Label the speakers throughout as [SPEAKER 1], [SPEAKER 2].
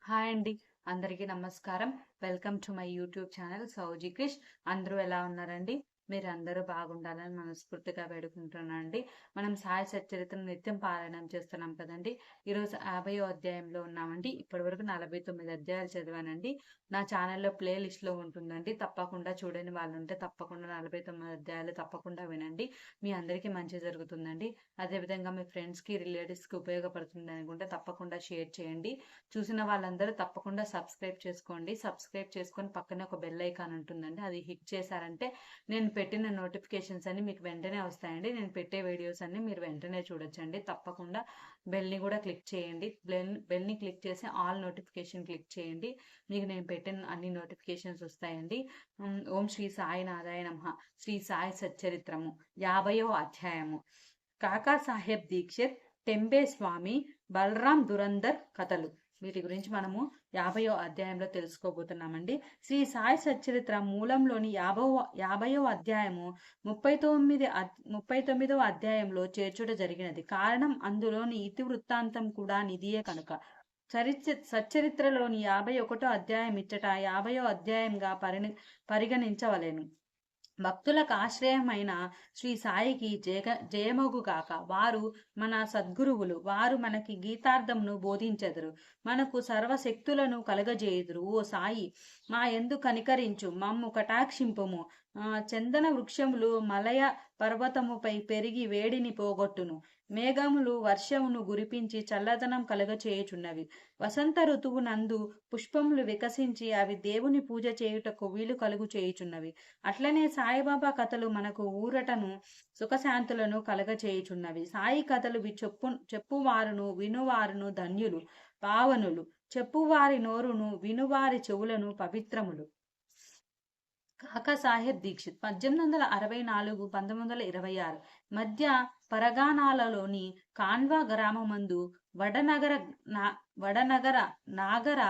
[SPEAKER 1] Hi అండి. అందరికీ నమస్కారం. Welcome to my YouTube channel Sowji Krish. అందరూ ఎలా ఉన్నారండి? మీరందరూ బాగుండాలని మనస్ఫూర్తిగా వేడుకుంటున్నానండి. మనం సాయి సచ్చరిత్రను నిత్యం పారాయణం చేస్తున్నాం కదండీ! ఈరోజు 50వ అధ్యాయంలో ఉన్నామండి. ఇప్పటివరకు 49 అధ్యాయాలు చదివానండి. నా ఛానల్‌లో ప్లే లిస్ట్‌లో ఉంటుందండి. తప్పకుండా చూడని వాళ్ళుంటే తప్పకుండా 49 అధ్యాయాలు తప్పకుండా వినండి. మీ అందరికీ మంచి జరుగుతుందండి. అదేవిధంగా మీ ఫ్రెండ్స్‌కి, రిలేటివ్స్‌కి ఉపయోగపడుతుంది అనుకుంటే తప్పకుండా షేర్ చేయండి. చూసిన వాళ్ళందరూ తప్పకుండా సబ్స్క్రైబ్ చేసుకోండి. సబ్స్క్రైబ్ చేసుకొని పక్కనే ఒక బెల్ ఐకాన్ ఉంటుందండి. అది హిట్ చేశారంటే నేను పెట్టిన నోటిఫికేషన్స్ అన్ని మీకు వెంటనే వస్తాయండి. నేను పెట్టే వీడియోస్ అన్ని మీరు వెంటనే చూడొచ్చండి. తప్పకుండా బెల్‌ని కూడా క్లిక్ చేయండి. బెల్‌ని క్లిక్ చేసి ఆల్ నోటిఫికేషన్ క్లిక్ చేయండి. మీకు నేను పెట్టిన అన్ని నోటిఫికేషన్స్ వస్తాయండి. ఓం శ్రీ సాయినాథాయ నమః. శ్రీ సాయి సచ్చరిత్రము 50వ అధ్యాయము. కాకా సాహెబ్ దీక్షిత్, టెంబే స్వామి, బలరాం దురందర్ కథలు. వీటి గురించి మనము 50వ అధ్యాయంలో తెలుసుకోబోతున్నామండి. శ్రీ సాయి సచ్చరిత్ర మూలంలోని 50వ అధ్యాయము 39వ అధ్యాయంలో చేర్చుట జరిగినది. కారణం అందులోని ఇతివృత్తాంతం కూడా నిధియే కనుక. సచ్చరిత్రలోని 51వ అధ్యాయం ఇచ్చట 50వ అధ్యాయంగా పరిగణించవలెను. భక్తులకు ఆశ్రయమైన శ్రీ సాయికి జయమగుగాక. వారు మన సద్గురువులు. వారు మనకి గీతార్థమును బోధించెదరు. మనకు సర్వశక్తులను కలగజేయుదురు. ఓ సాయి, మా యందు కనికరించు, మమ్ము కటాక్షింపుము. చందన వృక్షములు మలయ పర్వతముపై పెరిగి వేడిని పోగొట్టును. మేఘములు వర్షమును గురిపించి చల్లదనం కలగచేయుచున్నవి. వసంత ఋతువు నందు పుష్పములు వికసించి అవి దేవుని పూజ చేయుటకు వీలు కలుగు చేయుచున్నవి. అట్లనే సాయిబాబా కథలు మనకు ఊరటను సుఖశాంతులను కలగచేయుచున్నవి. సాయి కథలు చెప్పువారును వినువారును ధన్యులు, పావనులు. చెప్పువారి నోరును వినువారి చెవులను పవిత్రములు. కాకా సాహెబ్ దీక్షిత్ 1864 1926 మధ్య పరగాణాలలోని కాన్వా గ్రామమందు వడనగర నాగర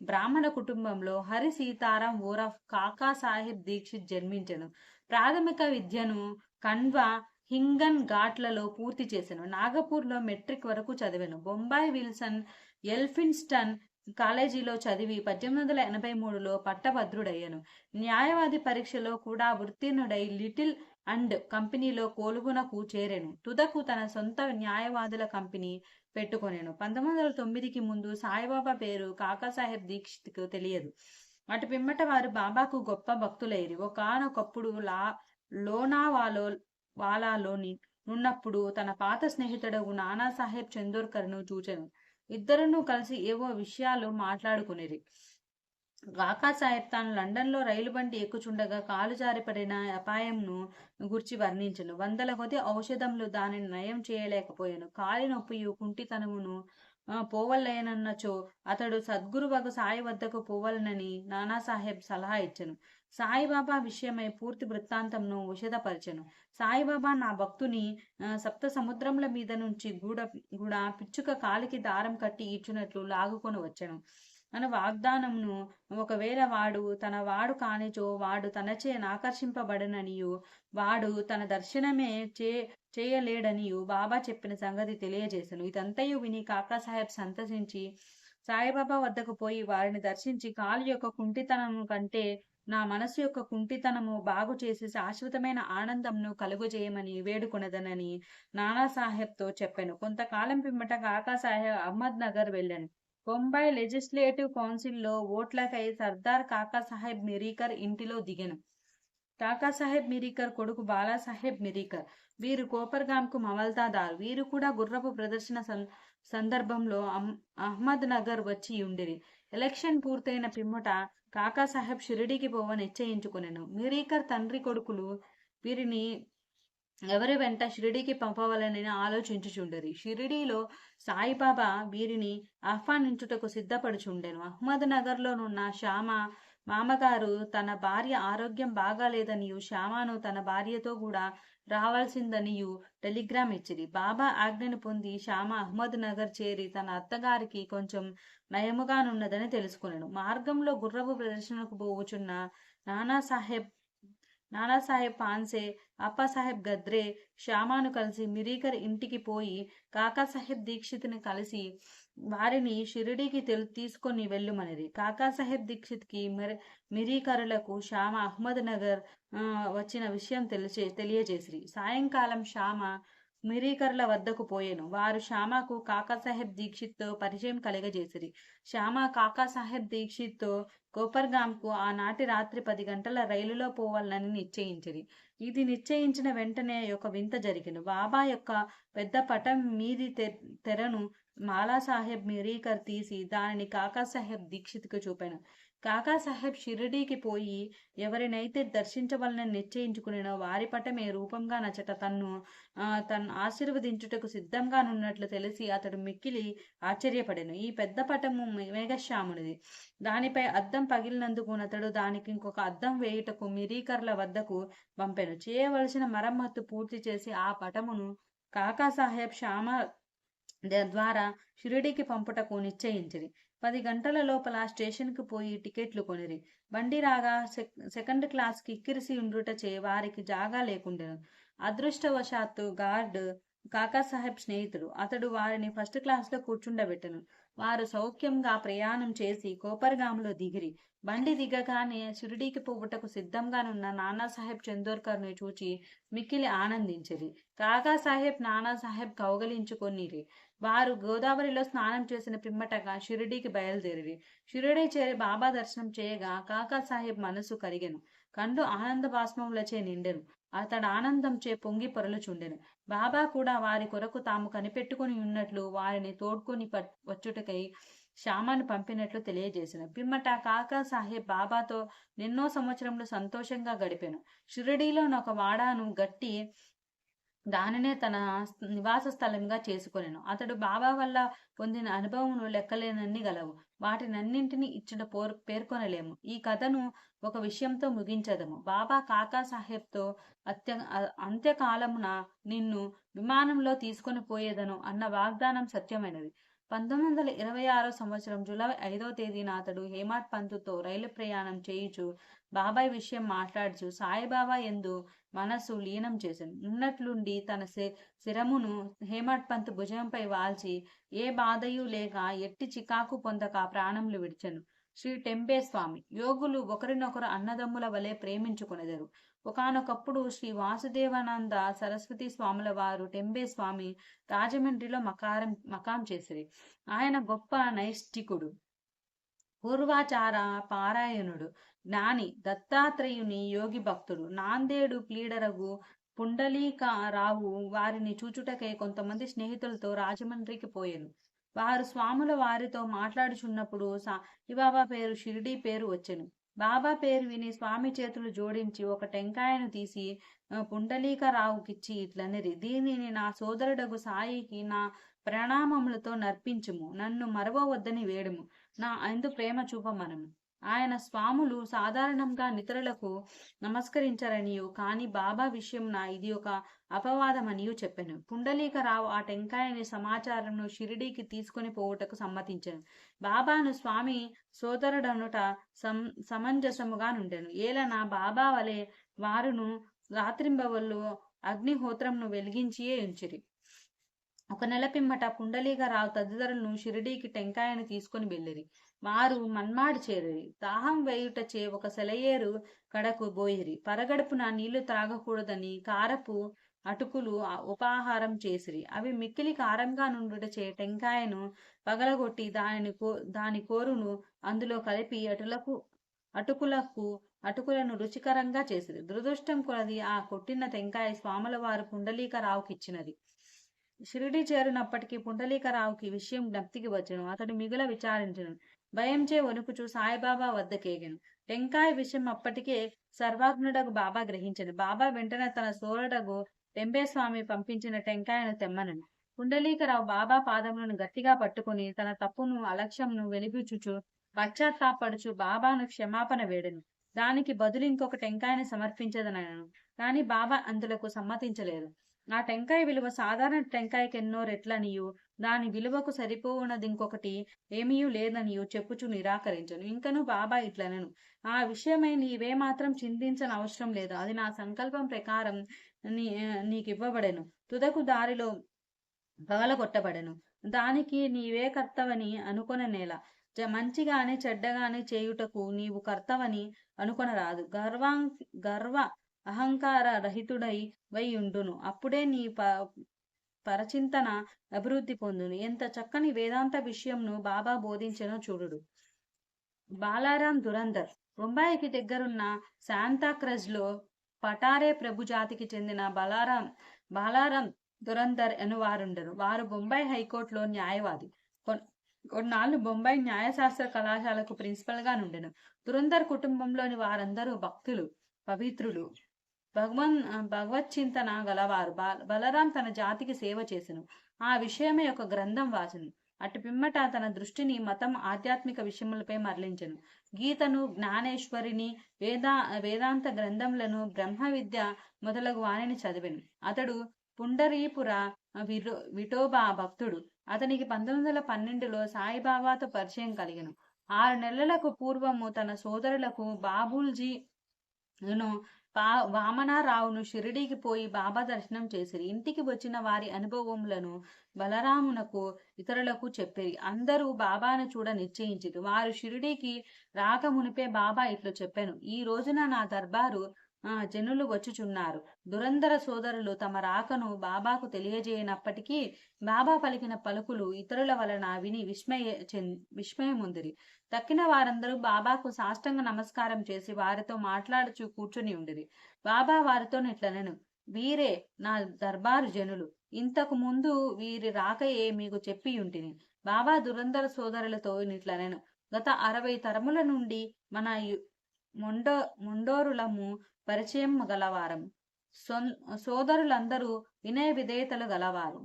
[SPEAKER 1] బ్రాహ్మణ కుటుంబంలో హరి సీతారాం ఓరఫ్ కాకా సాహెబ్ దీక్షిత్ జన్మించెను. ప్రాథమిక విద్యను కన్వా హింగన్ ఘాట్లలో పూర్తి చేసెను. నాగపూర్లో మెట్రిక్ వరకు చదివెను. బొంబాయి విల్సన్ ఎల్ఫిన్స్టన్ కాలేజీలో చదివి 1883లో పట్టభద్రుడయ్యను. న్యాయవాది పరీక్షలో కూడా ఉత్తీర్ణుడై లిటిల్ అండ్ కంపెనీలో కోలుగునకు చేరెను. తుదకు తన సొంత న్యాయవాదుల కంపెనీ పెట్టుకొనెను. 1909కి ముందు సాయిబాబా పేరు కాకాసాహెబ్ దీక్షిత్కు తెలియదు. అటు పిమ్మట వారు బాబాకు గొప్ప భక్తులైరి. ఒకానొకప్పుడు వాలాలోని ఉన్నప్పుడు తన పాత స్నేహితుడు నానాసాహెబ్ చందోర్కర్ను చూచెను. ఇద్దరును కలిసి ఏవో విషయాలు మాట్లాడుకునేరి. కాకాసాహెబ్ తాను లండన్లో రైలు బండి ఎక్కుచుండగా కాలు జారిపడిన అపాయంను గుర్చి వర్ణించెను. వందల కొద్ది ఔషధములు దానిని నయం చేయలేకపోయాను. కాలి నొప్పియు కుంటితనమును పోవలేనన్నచో అతడు సద్గురువగు సాయి వద్దకు పోవలనని నానాసాహెబ్ సలహా ఇచ్చెను. సాయిబాబా విషయమై పూర్తి వృత్తాంతంను విషదపరిచెను. సాయిబాబా నా భక్తుని సప్త సముద్రముల మీద నుంచి గూడ పిచ్చుక కాలికి దారం కట్టి ఇచ్చినట్లు లాగుకొని వచ్చెను అని వాగ్దానమును. ఒకవేళ వాడు తన వాడు కానిచో వాడు తనచే ఆకర్షింపబడననియు వాడు తన దర్శనమే చేయలేడనియు బాబా చెప్పిన సంగతి తెలియజేశాను. ఇదంతయు విని కాకాసాహెబ్ సంతసించి సాయిబాబా వద్దకు పోయి వారిని దర్శించి కాలు యొక్క కుంటితనము కంటే నా మనసు యొక్క కుంటితనము బాగు చేసి శాశ్వతమైన ఆనందంను కలుగజేయమని వేడుకొనదనని నానాసాహెబ్తో చెప్పాను. కొంతకాలం పిమ్మట కాకాసాహెబ్ అహ్మద్ నగర్ వెళ్ళాను. బొంబాయి లెజిస్లేటివ్ కౌన్సిల్లో ఓట్లకై సర్దార్ కాకాసాహెబ్ మిరీకర్ ఇంటిలో దిగెను. కాకాసాహెబ్ మిరీకర్ కొడుకు బాలాసాహెబ్ మిరీకర్. వీరు కోపర్గాంకు మవల్తాదారు. వీరు కూడా గుర్రపు ప్రదర్శన సందర్భంలో అహ్మద్ నగర్ వచ్చి ఉండిరి. ఎలక్షన్ పూర్తయిన పిమ్మట కాకాసాహెబ్ షిరిడీకి పోవ నిశ్చయించుకునెను. మిరీకర్ తండ్రి కొడుకులు వీరిని ఎవరి వెంట షిరిడీకి పంపవలనని ఆలోచించుచుండరి. షిరిడీలో సాయిబాబా వీరిని ఆహ్వానించుటకు సిద్ధపడుచుండెను. అహ్మద్ నగర్లోనున్న శ్యామ మామగారు తన భార్య ఆరోగ్యం బాగాలేదనియు శ్యామను తన భార్యతో కూడా రావాల్సిందనియు టెలిగ్రామ్ ఇచ్చిరి. బాబా ఆజ్ఞను పొంది శ్యామ అహ్మద్ నగర్ చేరి తన అత్తగారికి కొంచెం నయముగానున్నదని తెలుసుకునెను. మార్గంలో గుర్రపు ప్రదర్శనకు పోవుచున్న నానాసాహెబ్ నానాసాహెబ్ పాన్సే, అప్పాసాహెబ్ గద్రే శ్యామాను కలిసి మిరీకర్ ఇంటికి పోయి కాకాసాహెబ్ దీక్షిత్ని కలిసి వారిని షిరిడీకి తీసుకొని వెళ్ళుమనిది. కాకాసాహెబ్ దీక్షిత్కి మిరీకరులకు శ్యామ అహ్మద్ నగర్ వచ్చిన విషయం తెలియజేసిరి. సాయంకాలం శ్యామ మిరీకర్ల వద్దకు పోయెను. వారు శ్యామకు కాకాసాహెబ్ దీక్షిత్తో పరిచయం కలగజేసిరి. శ్యామ కాకాసాహెబ్ దీక్షిత్తో కోపర్గాంకు ఆనాటి రాత్రి 10 గంటల రైలులో పోవాలని నిశ్చయించిరి. ఇది నిశ్చయించిన వెంటనే ఒక వింత జరిగెను. బాబా యొక్క పెద్ద పటం మీది తెరను మాలాసాహెబ్ మిరీకర్ తీసి దానిని కాకాసాహెబ్ దీక్షిత్కు చూపాను. కాకాసాహెబ్ షిరిడీకి పోయి ఎవరినైతే దర్శించవలనని నిశ్చయించుకునేనో వారి పటమే రూపంగా నచ్చట తన్ను ఆశీర్వదించుటకు సిద్ధంగానున్నట్లు తెలిసి అతడు మిక్కిలి ఆశ్చర్యపడెను. ఈ పెద్ద పటము మేఘశ్యామునిది. దానిపై అద్దం పగిలినందుకు అతడు దానికి ఇంకొక అద్దం వేయుటకు మిరీకర్ల వద్దకు పంపెను. చేయవలసిన మరమ్మత్తు పూర్తి చేసి ఆ పటమును కాకాసాహెబ్ శ్యామ ద్వారా షిరిడీకి పంపుటకు నిశ్చయించిరి. 10 గంటల లోపల స్టేషన్కి పోయి టికెట్లు కొనిరి. బండి రాగా సెకండ్ క్లాస్కి కిక్కిరిసి ఉండుటచే వారికి జాగా లేకుండెను. అదృష్టవశాత్తు గార్డ్ కాకాసాహెబ్ స్నేహితుడు. అతడు వారిని ఫస్ట్ క్లాస్లో కూర్చుండబెట్టెను. వారు సౌఖ్యంగా ప్రయాణం చేసి కోపర్గాంలో దిగిరి. బండి దిగగానే షిరిడీకి పోవుటకు సిద్ధంగానున్న నానాసాహెబ్ చందోర్కర్ను చూచి మిక్కిలి ఆనందించిరి. కాకాసాహెబ్ నానాసాహెబ్ కౌగలించుకొనిరి. వారు గోదావరిలో స్నానం చేసిన పిమ్మటగా షిరిడీకి బయలుదేరిరి. షిరిడీ చేరి బాబా దర్శనం చేయగా కాకాసాహెబ్ మనసు కరిగెను. కండ్లు ఆనంద బాష్పములచే నిండెను. అతడు ఆనందంచే పొంగి పొరలుచుండెను. బాబా కూడా వారి కొరకు తాము కనిపెట్టుకుని ఉన్నట్లు వారిని తోడ్కొని వచ్చుటకై శ్యామను పంపినట్లు తెలియజేసిన పిమ్మట కాకాసాహెబ్ బాబాతో ఎన్నో సంవత్సరములు సంతోషంగా గడిపాను. షిరిడీలోని ఒక వాడాను గట్టి దానినే తన నివాస స్థలంగా చేసుకొనెను. అతడు బాబా వల్ల పొందిన అనుభవమును లెక్కలేనన్ని గలవు. వాటినన్నింటినీ ఇచ్చట పేర్కొనలేము. ఈ కథను ఒక విషయంతో ముగించదము. బాబా కాకాసాహెబ్తో అంత్యకాలమున నిన్ను విమానంలో తీసుకొని పోయేదను అన్న వాగ్దానం సత్యమైనది. 1926 సంవత్సరం జూలై 5వ తేదీన అతడు హేమాడ్ పంతుతో రైలు ప్రయాణం చేయుచు బాబాయ్ విషయం మాట్లాడుచు సాయిబాబా యందు మనస్సు లీనం చేశాను. ఉన్నట్లుండి తన శిరమును హేమాడ్ పంత్ భుజంపై వాల్చి ఏ బాధయు లేక ఎట్టి చికాకు పొందక ప్రాణములు విడిచెను. శ్రీ టెంబే స్వామి యోగులు ఒకరినొకరు అన్నదమ్ముల వలె ప్రేమించుకొనెదరు. ఒకానొకప్పుడు శ్రీ వాసుదేవానంద సరస్వతి స్వాముల వారు టెంబే స్వామి రాజమండ్రిలో మకాం చేసిరి. ఆయన గొప్ప నైష్ఠికుడు, పూర్వాచార పారాయణుడు, జ్ఞాని, దత్తాత్రేయుని యోగి భక్తుడు. నాందేడు ప్లీడరగు పుండలీకరావు వారిని చూచుటకై కొంతమంది స్నేహితులతో రాజమండ్రికి పోయెను. వారు స్వాముల వారితో మాట్లాడుచున్నప్పుడు సాయిబాబా పేరు షిరిడీ పేరు వచ్చెను. బాబా పేరు విని స్వామి చేతులు జోడించి ఒక టెంకాయను తీసి పుండలీకరావుకిచ్చి ఇట్లనిరి, దీనిని నా సోదరుడగు సాయికి నా ప్రణామములతో నర్పించుము. నన్ను మరవవద్దని వేడుము. నా అందు ప్రేమ చూపమనము. ఆయన స్వాములు సాధారణంగా నితరులకు నమస్కరించరనియు కాని బాబా విషయం ఇది ఒక అపవాదమనియు చెప్పాను. పుండలీకరావు ఆ టెంకాయని సమాచారంను షిరిడీకి తీసుకొని పోవుటకు సమ్మతించాను. బాబాను స్వామి సోదరుడనుట సమంజసముగా నుండెను. ఏలన బాబా వలె వారును రాత్రింబవళ్ళు అగ్నిహోత్రంను వెలిగించియే ఉంచిరి. ఒక నెల పిమ్మట పుండలీకరావు తదితరులను షిరిడీకి టెంకాయను తీసుకుని వెళ్ళిరి. వారు మన్మాడి చేరిరి. దాహం వేయుటచే ఒక సెలయేరు కడకు బోయిరి. పరగడుపున నీళ్లు త్రాగకూడదని కారపు అటుకులు ఉపాహారం చేసిరి. అవి మిక్కిలి కారంగా నుండుటచే టెంకాయను పగలగొట్టి దాని కోరును అందులో కలిపి అటుకులను రుచికరంగా చేసిరి. దురదృష్టం కొలది ఆ కొట్టిన టెంకాయ స్వాముల వారు పుండలీకరావుకిచ్చినది. షిరిడి చేరినప్పటికీ పుండలీకరావుకి విషయం జ్ఞప్తికి వచ్చెను. అతడు మిగుల విచారించెను. భయంచే వణుకుచూ సాయిబాబా వద్దకేగెను. టెంకాయ విషయం అప్పటికే సర్వాగ్నుడగు బాబా గ్రహించెను. బాబా వెంటనే తన సోదరుడగు టెంబేస్వామి పంపించిన టెంకాయను తెమ్మనెను. పుండలీకరావు బాబా పాదములను గట్టిగా పట్టుకుని తన తప్పును అలక్ష్యంను వెలిబుచ్చుచు పశ్చాత్తాపడుచు బాబాను క్షమాపణ వేడెను. దానికి బదులు ఇంకొక టెంకాయను సమర్పించదనను. కాని బాబా అందులకు సమ్మతించలేదు. ఆ టెంకాయ విలువ సాధారణ టెంకాయకి ఎన్నో రెట్లనియు దాని విలువకు సరిపోవునది ఇంకొకటి ఏమీయూ లేదనియు చెప్పుచు నిరాకరించను. ఇంకను బాబా ఇట్లనెను, ఆ విషయమై నీవేమాత్రం చింతించని అవసరం లేదు. అది నా సంకల్పం ప్రకారం నీకివ్వబడెను. తుదకు దారిలో పగలగొట్టబడెను. దానికి నీవే కర్తవని అనుకొననేల. మంచిగాని చెడ్డగాని చేయుటకు నీవు కర్తవని అనుకొనరాదు. గర్వ అహంకార రహితుడై వై ఉండును. అప్పుడే నీ పరచింతన అభివృద్ధి పొందును. ఎంత చక్కని వేదాంత విషయంను బాబా బోధించెనో చూడుడు. బాలారాం దురందర్. బొంబాయికి దగ్గరున్న శాంతాక్రజ్ లో పటారే ప్రభు జాతికి చెందిన బాలారాం దురందర్ అను వారుండరు. వారు బొంబాయి హైకోర్టులో న్యాయవాది. కొన్నాళ్ళు బొంబాయి న్యాయశాస్త్ర కళాశాలకు ప్రిన్సిపల్ గా నుండెను. దురందర్ కుటుంబంలోని వారందరూ భక్తులు, పవిత్రులు, భగవచ్చింతన గలవారు. బలరాం తన జాతికి సేవ చేసెను. ఆ విషయమే ఒక గ్రంథం వాచెను. అటు పిమ్మట తన దృష్టిని మతం, ఆధ్యాత్మిక విషయములపై మరలించెను. గీతను, జ్ఞానేశ్వరిని, వేదాంత గ్రంథములను, బ్రహ్మ విద్య మొదలగు వాణిని చదివెను. అతడు పుండరీపుర విఠోబా భక్తుడు. అతనికి 1912లో సాయిబాబాతో పరిచయం కలిగెను. 6 నెలలకు పూర్వము తన సోదరులకు బాబుల్జీను, వామనారావును షిరిడీకి పోయి బాబా దర్శనం చేసిరి. ఇంటికి వచ్చిన వారి అనుభవములను బలరామునకు ఇతరులకు చెప్పిరి. అందరూ బాబాను చూడ నిశ్చయించిరి. వారు షిరిడీకి రాక మునిపే బాబా ఇట్లు చెప్పాను, ఈ రోజున నా దర్బారు జనులు వచ్చుచున్నారు. దురంధర సోదరులు తమ రాకను బాబాకు తెలియజేయనప్పటికీ బాబా పలికిన పలుకులు ఇతరుల వలన విని విస్మయముందిరి. తక్కిన వారందరూ బాబాకు సాష్టాంగ నమస్కారం చేసి వారితో మాట్లాడుచూ కూర్చుని ఉండిరి. బాబా వారితో ఇట్లనెను, వీరే నా దర్బారు జనులు. ఇంతకు ముందు వీరి రాకయే మీకు చెప్పి ఉంటిని. బాబా దురంధర సోదరులతో ఇట్లనెను, గత 60 తరముల నుండి మన మొండోరులము పరిచయం గలవారం. సోదరులందరూ వినయ విధేయతలు గలవారు.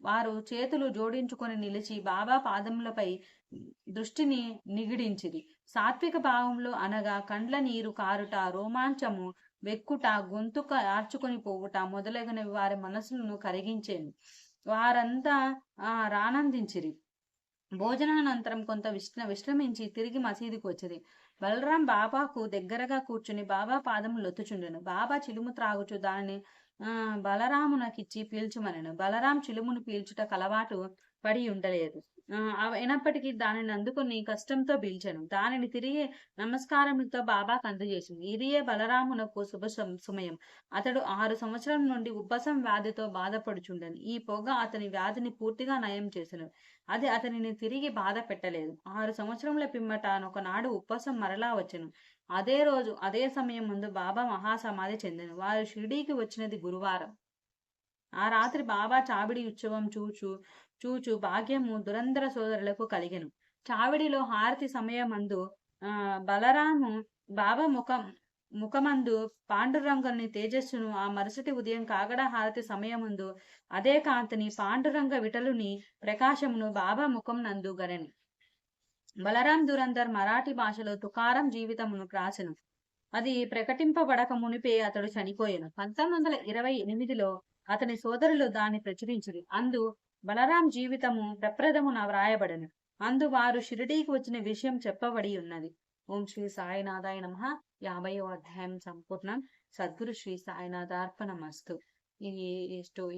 [SPEAKER 1] వారు చేతులు జోడించుకొని నిలిచి బాబా పాదములపై దృష్టిని నిగిడించిరి. సాత్విక భావంలో అనగా కండ్ల నీరు కారుట, రోమాంచము వెక్కుట, గొంతుక ఆర్చుకొని పోవుట మొదలగునవి వారి మనసులను కరిగించేను. వారంతా రానందించిరి. భోజనానంతరం కొంత విశ్రమించి తిరిగి మసీదుకు వచ్చింది. బలరాం బాబాకు దగ్గరగా కూర్చుని బాబా పాదములు లొత్తుచుండెను. బాబా చిలుము త్రాగుచు దానిని బలరామునకిచ్చి పీల్చుమనెను. బలరాం చిలుమును పీల్చుట అలవాటు పడి ఉండలేదు. అయినప్పటికీ దానిని అందుకుని కష్టంతో పీల్చెను. దానిని తిరిగి నమస్కారములతో బాబాకు అందజేసింది. ఇదియే బలరామునకు శుభ సమయం. అతడు 6 సంవత్సరం నుండి ఉబ్బసం వ్యాధితో బాధపడుచుండెను. ఈ పొగ అతని వ్యాధిని పూర్తిగా నయం చేసెను. అది అతనిని తిరిగి బాధ పెట్టలేదు. 6 సంవత్సరముల పిమ్మట ఒకనాడు ఉబ్బసం మరలా వచ్చెను. అదే రోజు అదే సమయం ముందు బాబా మహాసమాధి చెందెను. వారు షిరిడీకి వచ్చినది గురువారం. ఆ రాత్రి బాబా చావిడి ఉత్సవం చూచు భాగ్యము దురంధర సోదరులకు కలిగెను. చావిడిలో హారతి సమయమందు బలరాము బాబా ముఖమందు పాండురంగుని తేజస్సును, ఆ మరుసటి ఉదయం కాగడ హారతి సమయమందు అదే కాంతిని, పాండురంగ విఠలుని ప్రకాశమును బాబా ముఖం నందు గనెను. బలరాం దురంధర్ మరాఠీ భాషలో తుకారం జీవితమును రాసెను. అది ప్రకటింపబడక మునిపే అతడు చనిపోయాను. 1928లో అతని సోదరులు దాన్ని ప్రచురించురి. అందు బలరాం జీవితము ప్రప్రథమున వ్రాయబడను. అందు వారు షిరిడీకి వచ్చిన విషయం చెప్పబడి ఉన్నది. ఓం శ్రీ సాయినాథాయ నమః. 50వ అధ్యాయం సంపూర్ణం. సద్గురు శ్రీ సాయినాథార్పణమస్తు.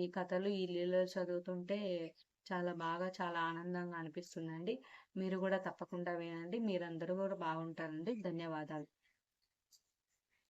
[SPEAKER 1] ఈ కథలు, ఈ లీలలు చదువుతుంటే చాలా ఆనందంగా అనిపిస్తుందండి. మీరు కూడా తప్పకుండా వినండి. మీరందరూ కూడా బాగుంటారండి. ధన్యవాదాలు.